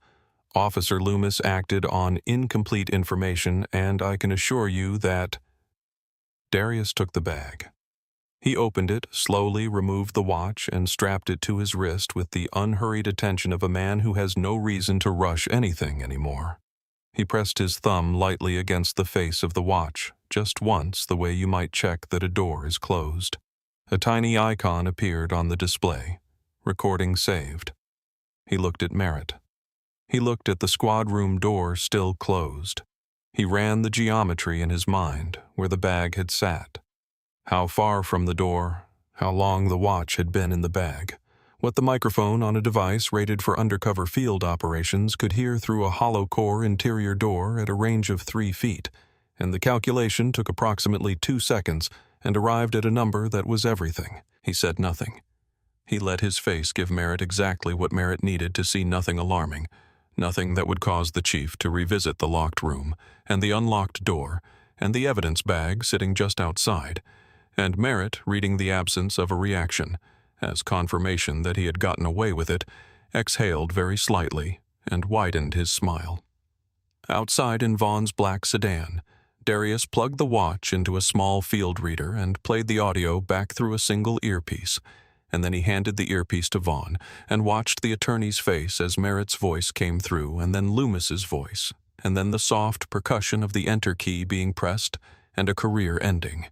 Officer Loomis acted on incomplete information, and I can assure you that—" Darius took the bag. He opened it, slowly removed the watch, and strapped it to his wrist with the unhurried attention of a man who has no reason to rush anything anymore. He pressed his thumb lightly against the face of the watch, just once, the way you might check that a door is closed. A tiny icon appeared on the display. Recording saved. He looked at Merritt. He looked at the squad room door still closed. He ran the geometry in his mind, where the bag had sat. How far from the door, how long the watch had been in the bag. What the microphone on a device rated for undercover field operations could hear through a hollow-core interior door at a range of 3 feet, and the calculation took approximately 2 seconds and arrived at a number that was everything. He said nothing. He let his face give Merritt exactly what Merritt needed to see nothing alarming, nothing that would cause the chief to revisit the locked room, and the unlocked door, and the evidence bag sitting just outside, and Merritt reading the absence of a reaction, as confirmation that he had gotten away with it, exhaled very slightly and widened his smile. Outside in Vaughn's black sedan, Darius plugged the watch into a small field reader and played the audio back through a single earpiece, and then he handed the earpiece to Vaughn and watched the attorney's face as Merritt's voice came through, and then Loomis's voice, and then the soft percussion of the enter key being pressed, and a career ending.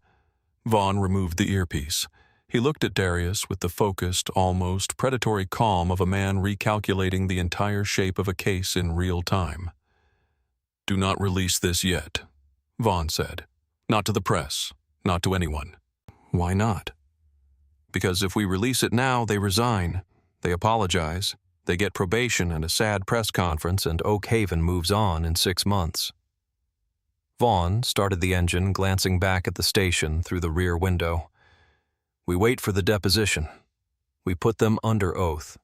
Vaughn removed the earpiece. He looked at Darius with the focused, almost predatory calm of a man recalculating the entire shape of a case in real time. "Do not release this yet," Vaughn said. "Not to the press, not to anyone." "Why not?" "Because if we release it now, they resign. They apologize. They get probation and a sad press conference, and Oak Haven moves on in 6 months." Vaughn started the engine, glancing back at the station through the rear window. "We wait for the deposition. We put them under oath.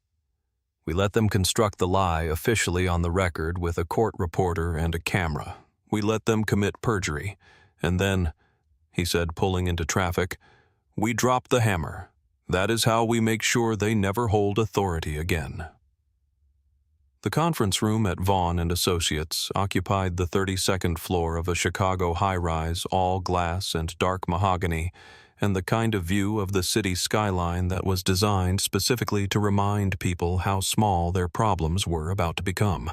We let them construct the lie officially on the record with a court reporter and a camera. We let them commit perjury. And then," he said, pulling into traffic, "we drop the hammer. That is how we make sure they never hold authority again." The conference room at Vaughn and Associates occupied the 32nd floor of a Chicago high-rise, all glass and dark mahogany, and the kind of view of the city skyline that was designed specifically to remind people how small their problems were about to become.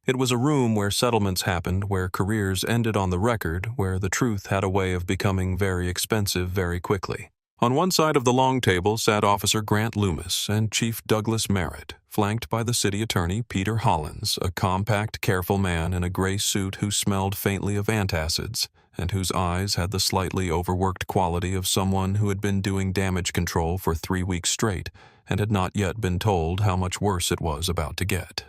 It was a room where settlements happened, where careers ended on the record, where the truth had a way of becoming very expensive very quickly. On one side of the long table sat Officer Grant Loomis and Chief Douglas Merritt, flanked by the city attorney Peter Hollins, a compact, careful man in a gray suit who smelled faintly of antacids and whose eyes had the slightly overworked quality of someone who had been doing damage control for 3 weeks straight and had not yet been told how much worse it was about to get.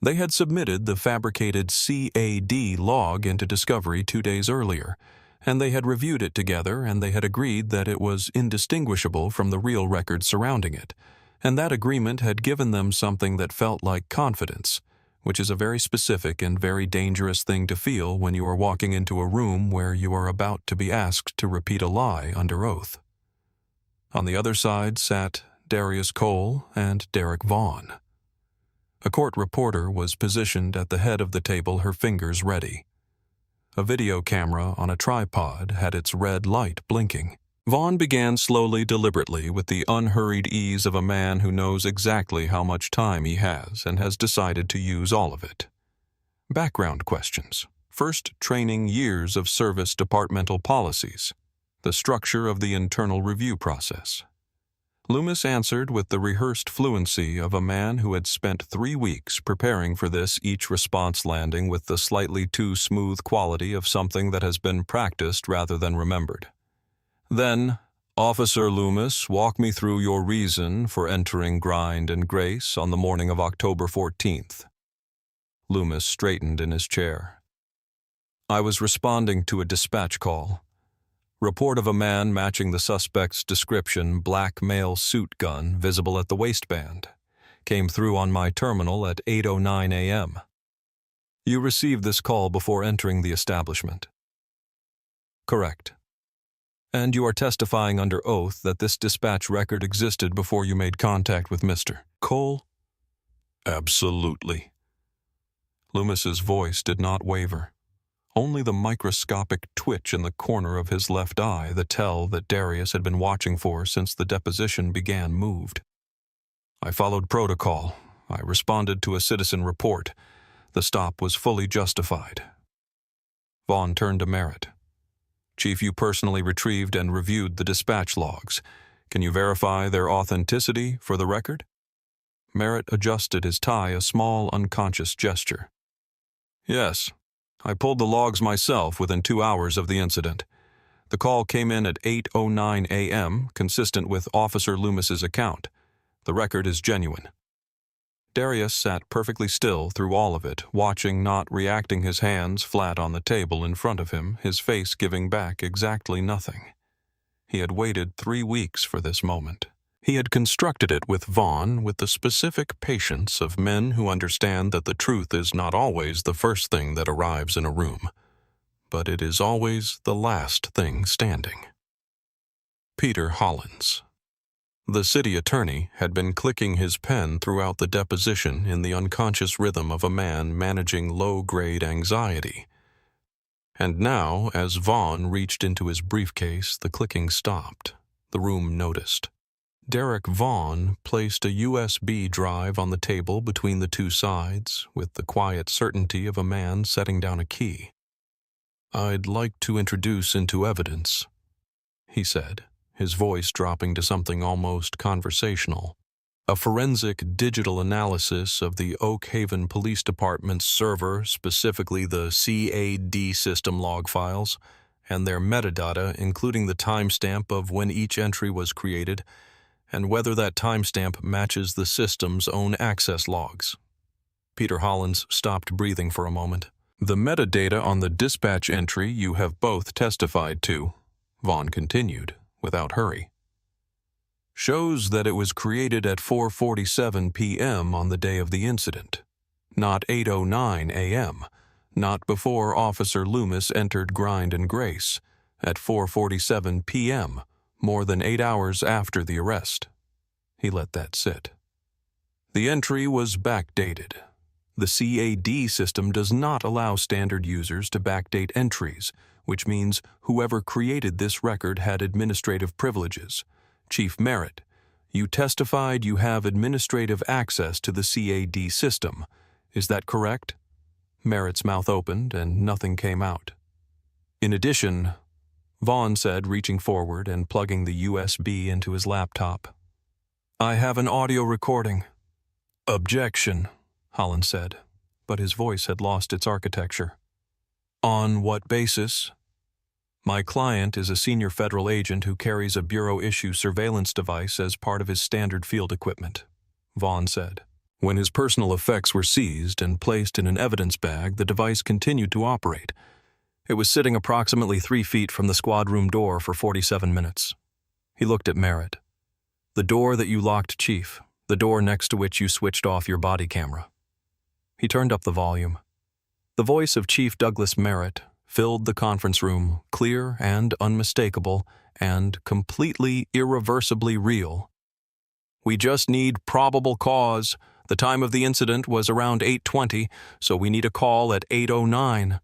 They had submitted the fabricated CAD log into Discovery 2 days earlier, and they had reviewed it together, and they had agreed that it was indistinguishable from the real record surrounding it, and that agreement had given them something that felt like confidence, which is a very specific and very dangerous thing to feel when you are walking into a room where you are about to be asked to repeat a lie under oath. On the other side sat Darius Cole and Derek Vaughn. A court reporter was positioned at the head of the table, her fingers ready. A video camera on a tripod had its red light blinking. Vaughn began slowly, deliberately, with the unhurried ease of a man who knows exactly how much time he has and has decided to use all of it. Background questions. First, training years of service departmental policies. The structure of the internal review process. Loomis answered with the rehearsed fluency of a man who had spent 3 weeks preparing for this, each response landing with the slightly too smooth quality of something that has been practiced rather than remembered. Then, "Officer Loomis, walk me through your reason for entering Grind and Grace on the morning of October 14th. Loomis straightened in his chair. "I was responding to a dispatch call. Report of a man matching the suspect's description, black male suit gun visible at the waistband, came through on my terminal at 8:09 a.m. You received this call before entering the establishment." "Correct. And you are testifying under oath that this dispatch record existed before you made contact with Mr. Cole?" "Absolutely." Loomis's voice did not waver. Only the microscopic twitch in the corner of his left eye, the tell that Darius had been watching for since the deposition began, moved. "I followed protocol. I responded to a citizen report. The stop was fully justified." Vaughn turned to Merritt. "Chief, you personally retrieved and reviewed the dispatch logs. Can you verify their authenticity for the record?" Merritt adjusted his tie, a small, unconscious gesture. "Yes. I pulled the logs myself within 2 hours of the incident. The call came in at 8:09 a.m., consistent with Officer Loomis's account. The record is genuine." Darius sat perfectly still through all of it, watching, not reacting, his hands flat on the table in front of him, his face giving back exactly nothing. He had waited 3 weeks for this moment. He had constructed it with Vaughn with the specific patience of men who understand that the truth is not always the first thing that arrives in a room, but it is always the last thing standing. Peter Hollins. The city attorney had been clicking his pen throughout the deposition in the unconscious rhythm of a man managing low-grade anxiety. And now, as Vaughn reached into his briefcase, the clicking stopped. The room noticed. Derek Vaughn placed a USB drive on the table between the two sides, with the quiet certainty of a man setting down a key. "I'd like to introduce into evidence," he said, his voice dropping to something almost conversational, "a forensic digital analysis of the Oak Haven Police Department's server, specifically the CAD system log files, and their metadata, including the timestamp of when each entry was created, and whether that timestamp matches the system's own access logs." Peter Hollins stopped breathing for a moment. "The metadata on the dispatch entry you have both testified to," Vaughn continued, without hurry, "shows that it was created at 4:47 p.m. on the day of the incident, not 8:09 a.m., not before Officer Loomis entered Grind and Grace, at 4:47 p.m., more than 8 hours after the arrest." He let that sit. "The entry was backdated. The CAD system does not allow standard users to backdate entries, which means whoever created this record had administrative privileges. Chief Merritt, you testified you have administrative access to the CAD system. Is that correct?" Merritt's mouth opened and nothing came out. "In addition," Vaughn said, reaching forward and plugging the USB into his laptop, "I have an audio recording." "Objection," Hollins said, but his voice had lost its architecture. "On what basis?" "My client is a senior federal agent who carries a bureau-issue surveillance device as part of his standard field equipment," Vaughn said. "When his personal effects were seized and placed in an evidence bag, the device continued to operate. It was sitting approximately 3 feet from the squad room door for 47 minutes. He looked at Merritt. "The door that you locked, Chief, the door next to which you switched off your body camera." He turned up the volume. The voice of Chief Douglas Merritt filled the conference room, clear and unmistakable, and completely irreversibly real. "We just need probable cause. The time of the incident was around 8:20, so we need a call at 8:09.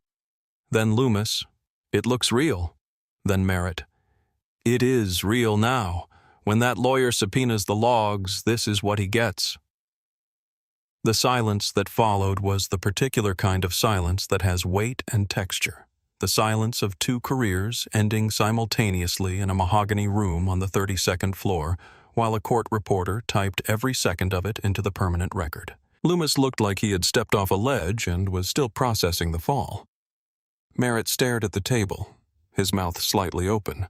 Then Loomis, "It looks real." Then Merritt, "It is real now. When that lawyer subpoenas the logs, this is what he gets." The silence that followed was the particular kind of silence that has weight and texture. The silence of 2 careers ending simultaneously in a mahogany room on the 32nd floor, while a court reporter typed every second of it into the permanent record. Loomis looked like he had stepped off a ledge and was still processing the fall. Merritt stared at the table, his mouth slightly open.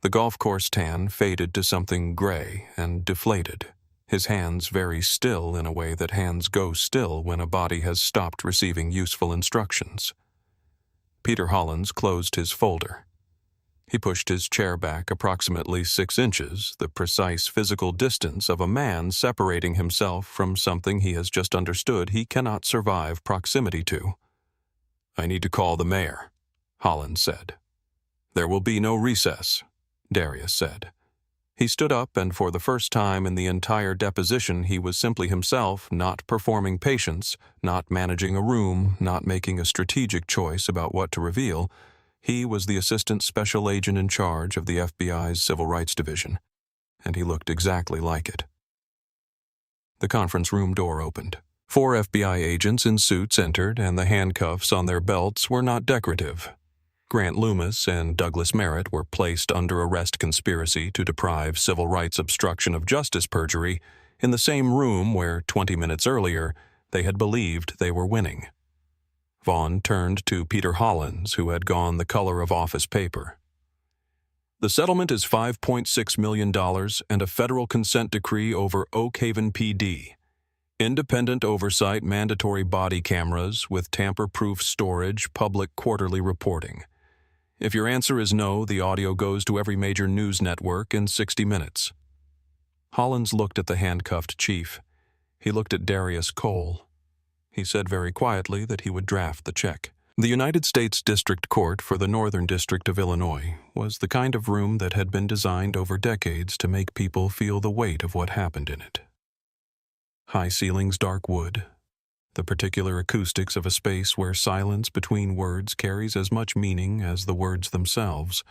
The golf course tan faded to something gray and deflated, his hands very still in a way that hands go still when a body has stopped receiving useful instructions. Peter Hollins closed his folder. He pushed his chair back approximately 6 inches, the precise physical distance of a man separating himself from something he has just understood he cannot survive proximity to. "I need to call the mayor," Hollins said. "There will be no recess," Darius said. He stood up, and for the first time in the entire deposition he was simply himself, not performing patience, not managing a room, not making a strategic choice about what to reveal. He was the assistant special agent in charge of the FBI's Civil Rights Division, and he looked exactly like it. The conference room door opened. 4 FBI agents in suits entered, and the handcuffs on their belts were not decorative. Grant Loomis and Douglas Merritt were placed under arrest conspiracy to deprive civil rights obstruction of justice perjury in the same room where 20 minutes earlier they had believed they were winning. Vaughn turned to Peter Hollins, who had gone the color of office paper. "The settlement is $5.6 million and a federal consent decree over Oak Haven PD. Independent oversight, mandatory body cameras with tamper-proof storage, public quarterly reporting. If your answer is no, the audio goes to every major news network in 60 minutes. Hollins looked at the handcuffed chief. He looked at Darius Cole. He said very quietly that he would draft the check. The United States District Court for the Northern District of Illinois was the kind of room that had been designed over decades to make people feel the weight of what happened in it. High ceilings, dark wood, the particular acoustics of a space where silence between words carries as much meaning as the words themselves,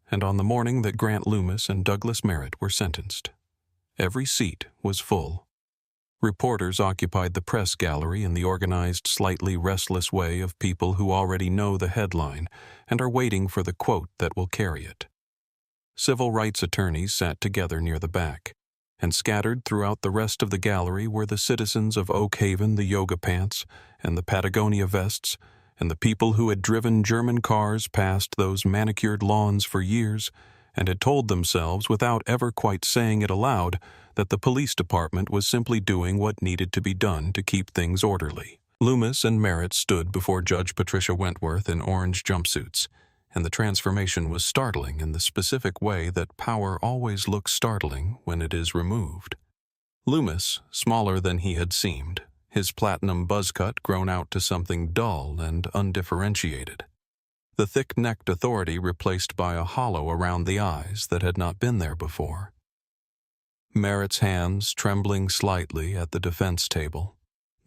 and on the morning that Grant Loomis and Douglas Merritt were sentenced, every seat was full. Reporters occupied the press gallery in the organized, slightly restless way of people who already know the headline and are waiting for the quote that will carry it. Civil rights attorneys sat together near the back, and scattered throughout the rest of the gallery were the citizens of Oak Haven, the yoga pants, and the Patagonia vests, and the people who had driven German cars past those manicured lawns for years and had told themselves, without ever quite saying it aloud, that the police department was simply doing what needed to be done to keep things orderly. Loomis and Merritt stood before Judge Patricia Wentworth in orange jumpsuits, and the transformation was startling in the specific way that power always looks startling when it is removed. Loomis, smaller than he had seemed, his platinum buzzcut grown out to something dull and undifferentiated. The thick-necked authority replaced by a hollow around the eyes that had not been there before. Merritt's hands trembling slightly at the defense table.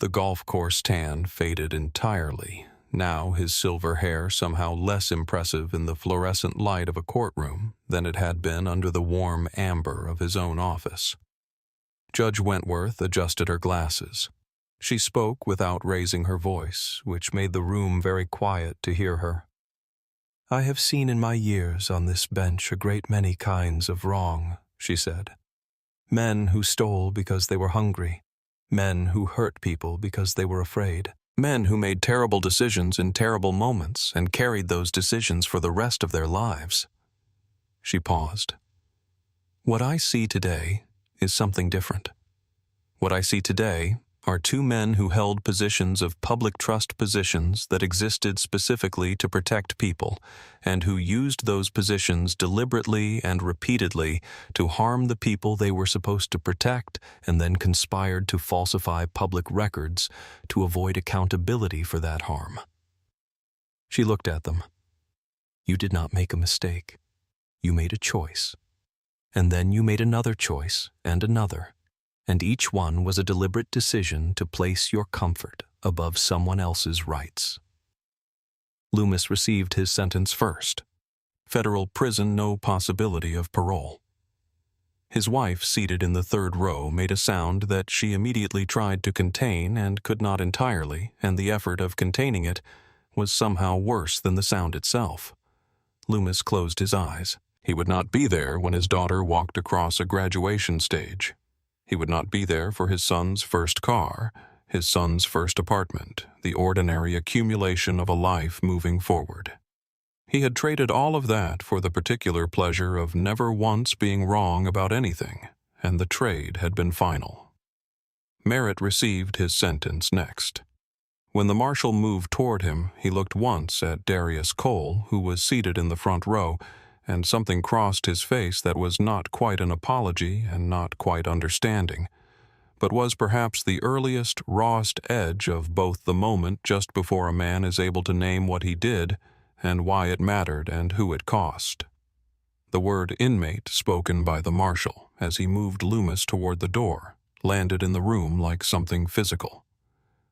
The golf course tan faded entirely, now his silver hair somehow less impressive in the fluorescent light of a courtroom than it had been under the warm amber of his own office. Judge Wentworth adjusted her glasses. She spoke without raising her voice, which made the room very quiet to hear her. "I have seen in my years on this bench a great many kinds of wrong," she said. "Men who stole because they were hungry. Men who hurt people because they were afraid. Men who made terrible decisions in terrible moments and carried those decisions for the rest of their lives." She paused. "What I see today is something different. What I see today are two men who held positions of public trust positions that existed specifically to protect people, and who used those positions deliberately and repeatedly to harm the people they were supposed to protect, and then conspired to falsify public records to avoid accountability for that harm." She looked at them. "You did not make a mistake. You made a choice. And then you made another choice and another. And each one was a deliberate decision to place your comfort above someone else's rights." Loomis received his sentence first. Federal prison, no possibility of parole. His wife, seated in the third row, made a sound that she immediately tried to contain and could not entirely, and the effort of containing it was somehow worse than the sound itself. Loomis closed his eyes. He would not be there when his daughter walked across a graduation stage. He would not be there for his son's first car, his son's first apartment, the ordinary accumulation of a life moving forward. He had traded all of that for the particular pleasure of never once being wrong about anything, and the trade had been final. Merritt received his sentence next. When the marshal moved toward him, he looked once at Darius Cole, who was seated in the front row, and something crossed his face that was not quite an apology and not quite understanding, but was perhaps the earliest, rawest edge of both the moment just before a man is able to name what he did and why it mattered and who it cost. The word inmate, spoken by the marshal as he moved Loomis toward the door, landed in the room like something physical.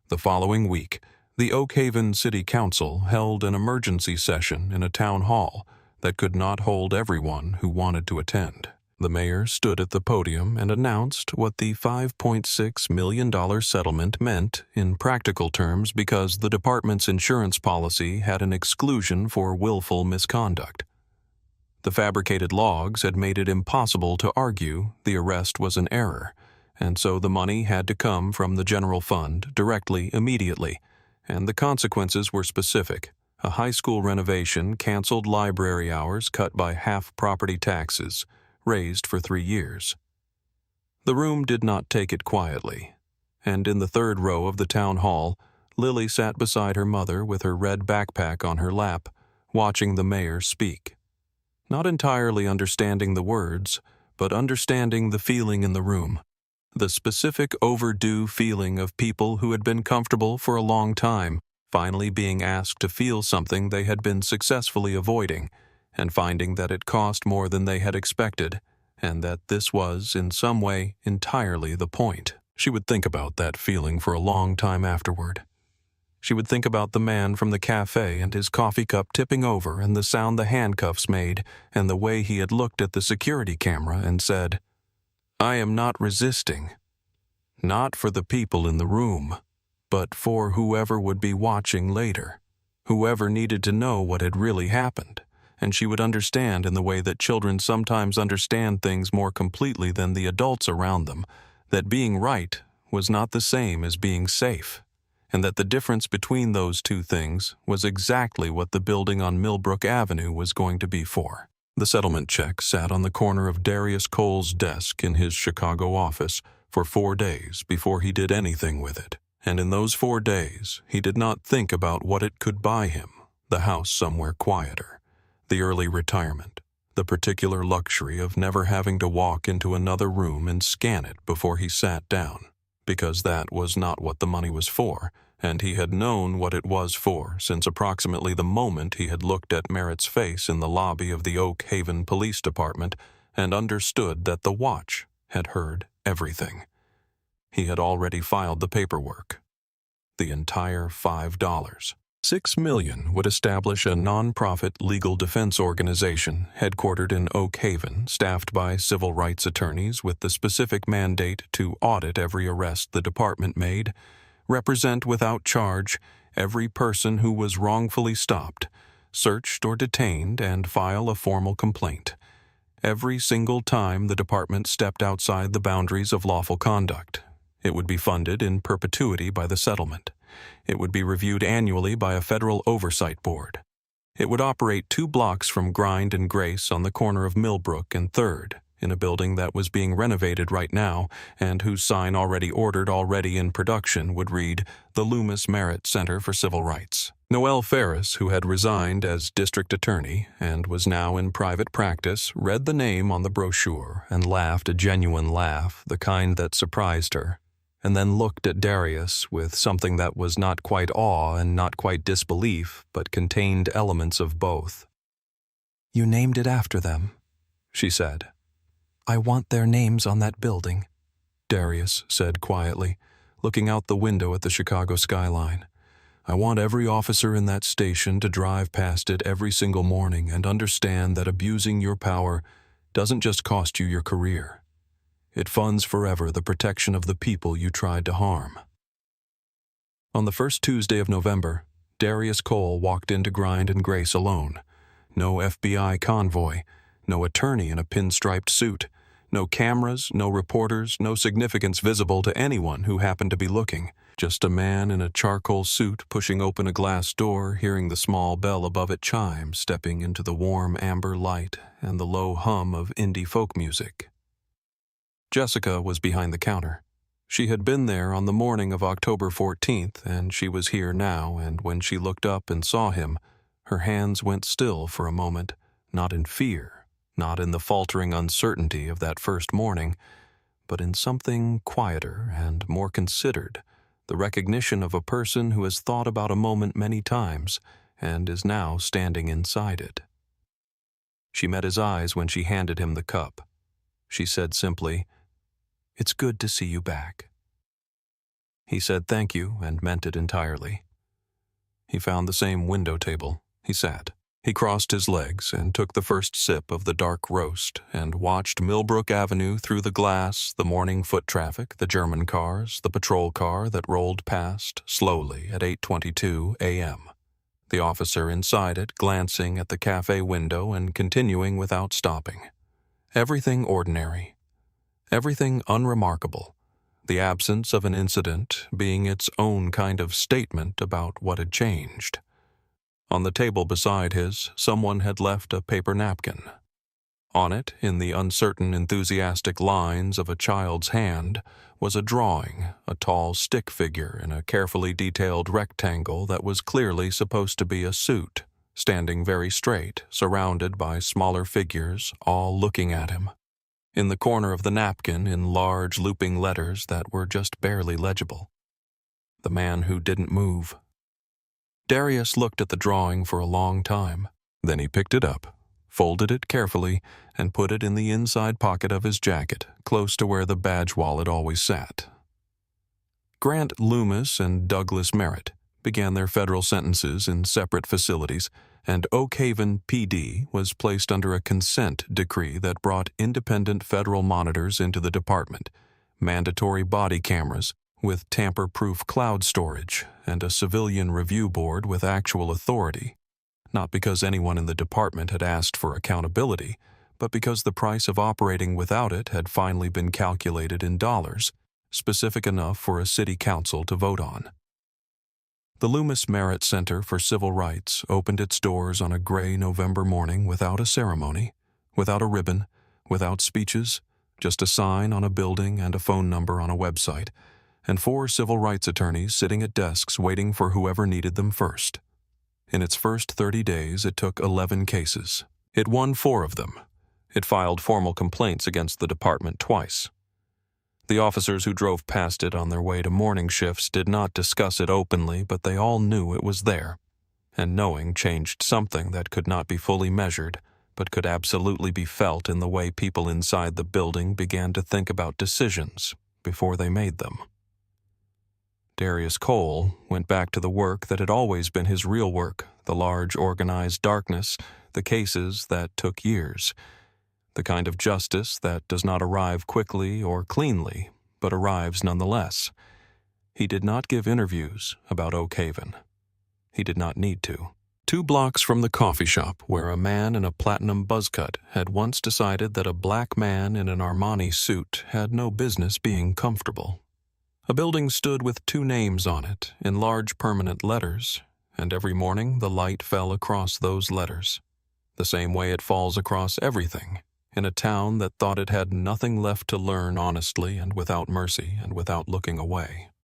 The following week, the Oak Haven City Council held an emergency session in a town hall that could not hold everyone who wanted to attend. The mayor stood at the podium and announced what the $5.6 million settlement meant in practical terms because the department's insurance policy had an exclusion for willful misconduct. The fabricated logs had made it impossible to argue the arrest was an error, and so the money had to come from the general fund directly, immediately, and the consequences were specific. A high school renovation, canceled library hours cut by half property taxes, raised for 3 years. The room did not take it quietly, and in the third row of the town hall, Lily sat beside her mother with her red backpack on her lap, watching the mayor speak. Not entirely understanding the words, but understanding the feeling in the room. The specific overdue feeling of people who had been comfortable for a long time, finally being asked to feel something they had been successfully avoiding, and finding that it cost more than they had expected, and that this was, in some way, entirely the point. She would think about that feeling for a long time afterward. She would think about the man from the café and his coffee cup tipping over and the sound the handcuffs made and the way he had looked at the security camera and said, "I am not resisting. not for the people in the room, but for whoever would be watching later, whoever needed to know what had really happened, and she would understand in the way that children sometimes understand things more completely than the adults around them, that being right was not the same as being safe, and that the difference between those two things was exactly what the building on Millbrook Avenue was going to be for. The settlement check sat on the corner of Darius Cole's desk in his Chicago office for 4 days before he did anything with it, and in those 4 days he did not think about what it could buy him: the house somewhere quieter, the early retirement, the particular luxury of never having to walk into another room and scan it before he sat down, because that was not what the money was for, and he had known what it was for since approximately the moment he had looked at Merritt's face in the lobby of the Oak Haven Police Department and understood that the watch had heard everything. He had already filed the paperwork. The entire $5. $6 million would establish a non-profit legal defense organization headquartered in Oak Haven, staffed by civil rights attorneys with the specific mandate to audit every arrest the department made, represent without charge every person who was wrongfully stopped, searched or detained, and file a formal complaint every single time the department stepped outside the boundaries of lawful conduct. It would be funded in perpetuity by the settlement. It would be reviewed annually by a federal oversight board. It would operate 2 blocks from Grind and Grace on the corner of Millbrook and 3rd, in a building that was being renovated right now and whose sign already in production would read the Loomis Merritt Center for Civil Rights. Noel Ferris, who had resigned as district attorney and was now in private practice, read the name on the brochure and laughed a genuine laugh, the kind that surprised her, and then looked at Darius with something that was not quite awe and not quite disbelief, but contained elements of both. "You named it after them," she said. "I want their names on that building," Darius said quietly, looking out the window at the Chicago skyline. "I want every officer in that station to drive past it every single morning and understand that abusing your power doesn't just cost you your career. It funds forever the protection of the people you tried to harm." On the first Tuesday of November, Darius Cole walked into Grind and Grace alone. No FBI convoy, no attorney in a pinstriped suit, no cameras, no reporters, no significance visible to anyone who happened to be looking. Just a man in a charcoal suit pushing open a glass door, hearing the small bell above it chime, stepping into the warm amber light and the low hum of indie folk music. Jessica was behind the counter. She had been there on the morning of October 14th, and she was here now, and when she looked up and saw him, her hands went still for a moment, not in fear, not in the faltering uncertainty of that first morning, but in something quieter and more considered, the recognition of a person who has thought about a moment many times and is now standing inside it. She met his eyes when she handed him the cup. She said simply, "It's good to see you back." He said thank you and meant it entirely. He found the same window table. He sat. He crossed his legs and took the first sip of the dark roast and watched Millbrook Avenue through the glass, the morning foot traffic, the German cars, the patrol car that rolled past slowly at 8:22 a.m. The officer inside it glancing at the café window and continuing without stopping. Everything ordinary. Everything unremarkable. The absence of an incident being its own kind of statement about what had changed. On the table beside his, someone had left a paper napkin. On it, in the uncertain, enthusiastic lines of a child's hand, was a drawing, a tall stick figure in a carefully detailed rectangle that was clearly supposed to be a suit, standing very straight, surrounded by smaller figures, all looking at him. In the corner of the napkin, in large looping letters that were just barely legible, "The man who didn't move." Darius looked at the drawing for a long time. Then he picked it up, folded it carefully, and put it in the inside pocket of his jacket, close to where the badge wallet always sat. Grant Loomis and Douglas Merritt began their federal sentences in separate facilities, and Oak Haven PD was placed under a consent decree that brought independent federal monitors into the department, mandatory body cameras with tamper-proof cloud storage, and a civilian review board with actual authority, not because anyone in the department had asked for accountability, but because the price of operating without it had finally been calculated in dollars, specific enough for a city council to vote on. The Loomis Merritt Center for Civil Rights opened its doors on a gray November morning without a ceremony, without a ribbon, without speeches, just a sign on a building and a phone number on a website, and 4 civil rights attorneys sitting at desks waiting for whoever needed them first. In its first 30 days, it took 11 cases. It won 4 of them. It filed formal complaints against the department twice. The officers who drove past it on their way to morning shifts did not discuss it openly, but they all knew it was there. And knowing changed something that could not be fully measured, but could absolutely be felt in the way people inside the building began to think about decisions before they made them. Darius Cole went back to the work that had always been his real work, the large organized darkness, the cases that took years, the kind of justice that does not arrive quickly or cleanly, but arrives nonetheless. He did not give interviews about Oak Haven. He did not need to. 2 blocks from the coffee shop where a man in a platinum buzzcut had once decided that a black man in an Armani suit had no business being comfortable. A building stood with 2 names on it in large permanent letters, and every morning the light fell across those letters, the same way it falls across everything in a town that thought it had nothing left to learn honestly and without mercy and without looking away.